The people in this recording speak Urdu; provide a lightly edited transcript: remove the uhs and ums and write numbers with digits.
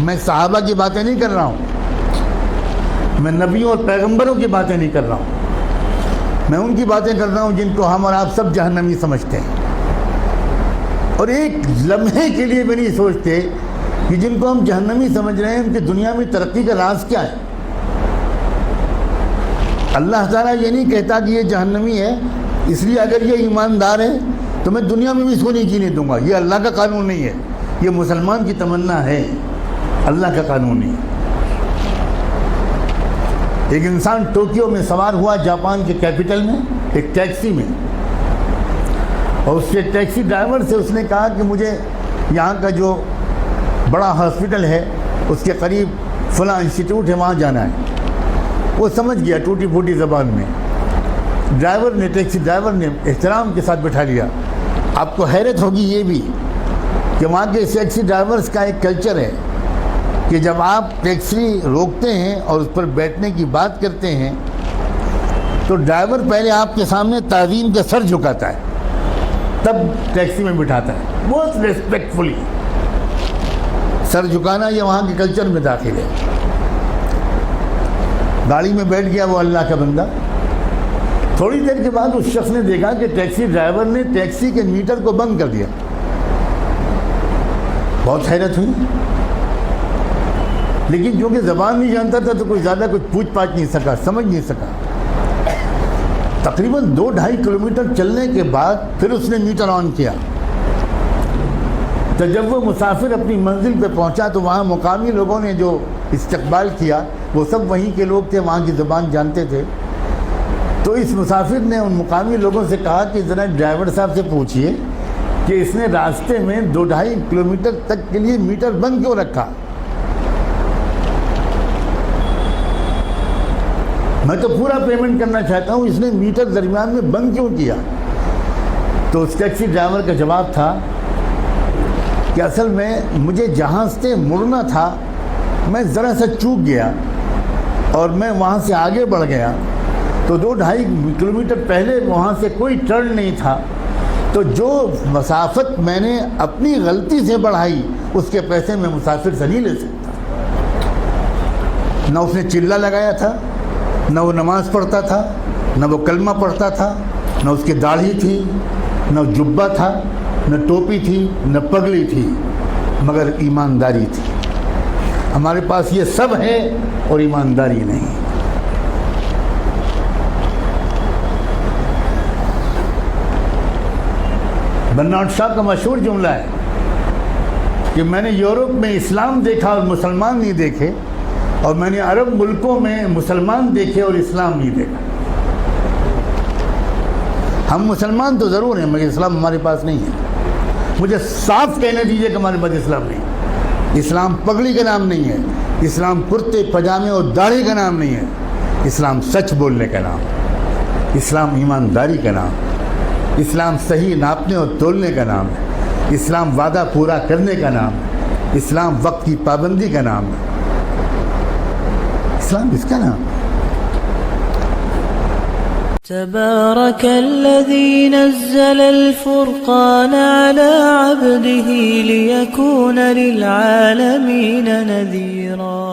میں صحابہ کی باتیں نہیں کر رہا ہوں، میں نبیوں اور پیغمبروں کی باتیں نہیں کر رہا ہوں، میں ان کی باتیں کر رہا ہوں جن کو ہم اور آپ سب جہنمی سمجھتے ہیں، اور ایک لمحے کے لیے بھی نہیں سوچتے کہ جن کو ہم جہنمی سمجھ رہے ہیں ان کی دنیا میں ترقی کا راز کیا ہے۔ اللہ تعالیٰ یہ نہیں کہتا کہ یہ جہنمی ہے اس لیے اگر یہ ایماندار ہے تو میں دنیا میں بھی اس کو نہیں جینے دوں گا، یہ اللہ کا قانون نہیں ہے، یہ مسلمان کی تمنا ہے، اللہ کا قانون نہیں ہے۔ ایک انسان ٹوکیو میں سوار ہوا جاپان کے کیپٹل میں ایک ٹیکسی میں، اور اس کے ٹیکسی ڈرائیور سے اس نے کہا کہ مجھے یہاں کا جو بڑا ہاسپٹل ہے اس کے قریب فلاں انسٹیٹیوٹ ہے وہاں جانا ہے۔ وہ سمجھ گیا ٹوٹی پھوٹی زبان میں، ٹیکسی ڈرائیور نے احترام کے ساتھ بٹھا لیا۔ آپ کو حیرت ہوگی یہ بھی کہ وہاں کے ٹیکسی ڈرائیورز کا ایک کلچر ہے کہ جب آپ ٹیکسی روکتے ہیں اور اس پر بیٹھنے کی بات کرتے ہیں تو ڈرائیور پہلے آپ کے سامنے تعظیم کا سر جھکاتا ہے، تب ٹیکسی میں بٹھاتا ہے، بہت ریسپیکٹفلی۔ سر جھکانا یہ وہاں کے کلچر میں داخل ہے۔ گاڑی میں بیٹھ گیا وہ اللہ کا بندہ، تھوڑی دیر کے بعد اس شخص نے دیکھا کہ ٹیکسی ڈرائیور نے ٹیکسی کے میٹر کو بند کر دیا۔ بہت حیرت ہوئی، لیکن چونکہ زبان نہیں جانتا تھا تو کوئی زیادہ کچھ پوچھ پاچھ نہیں سکا، سمجھ نہیں سکا۔ تقریباً 2-2.5 کلومیٹر چلنے کے بعد پھر اس نے میٹر آن کیا، تو جب وہ مسافر اپنی منزل پہ پہنچا تو وہاں مقامی لوگوں نے جو استقبال کیا وہ سب وہیں کے لوگ تھے، وہاں کی زبان جانتے تھے۔ تو اس مسافر نے ان مقامی لوگوں سے کہا کہ ذرا ڈرائیور صاحب سے پوچھئے کہ اس نے راستے میں 2-2.5 کلومیٹر تک کے لیے میٹر بند کیوں رکھا؟ میں تو پورا پیمنٹ کرنا چاہتا ہوں، اس نے میٹر درمیان میں بند کیوں کیا؟ تو اس ٹیکسی ڈرائیور کا جواب تھا کہ اصل میں مجھے جہاں سے مڑنا تھا میں ذرا سا چوک گیا اور میں وہاں سے آگے بڑھ گیا، تو 2-2.5 کلومیٹر پہلے وہاں سے کوئی ٹرن نہیں تھا، تو جو مسافت میں نے اپنی غلطی سے بڑھائی اس کے پیسے میں مسافر سے نہیں لے سکتا۔ نہ اس نے چلا لگایا تھا، نہ وہ نماز پڑھتا تھا، نہ وہ کلمہ پڑھتا تھا، نہ اس کی داڑھی تھی، نہ جبہ تھا، نہ ٹوپی تھی، نہ پگڑی تھی، مگر ایمانداری تھی۔ ہمارے پاس یہ سب ہے اور ایمانداری نہیں۔ برنارڈ شاہ کا مشہور جملہ ہے کہ میں نے یورپ میں اسلام دیکھا اور مسلمان نہیں دیکھے، اور میں نے عرب ملکوں میں مسلمان دیکھے اور اسلام نہیں دیکھا۔ ہم مسلمان تو ضرور ہیں مگر اسلام ہمارے پاس نہیں ہے۔ مجھے صاف کہنے دیجئے کہ ہمارے پاس اسلام نہیں ہے۔ اسلام پگڑی کا نام نہیں ہے، اسلام کرتے پجامے اور داڑھی کا نام نہیں ہے، اسلام سچ بولنے کا نام، اسلام ایمانداری کا نام، اسلام صحیح ناپنے اور تولنے کا نام ہے، اسلام وعدہ پورا کرنے کا نام ہے، اسلام وقت کی پابندی کا نام ہے، اسلام اس کا نام ہے۔ تبارك الذي نزل الفرقان على عبده ليكون للعالمين نذيرا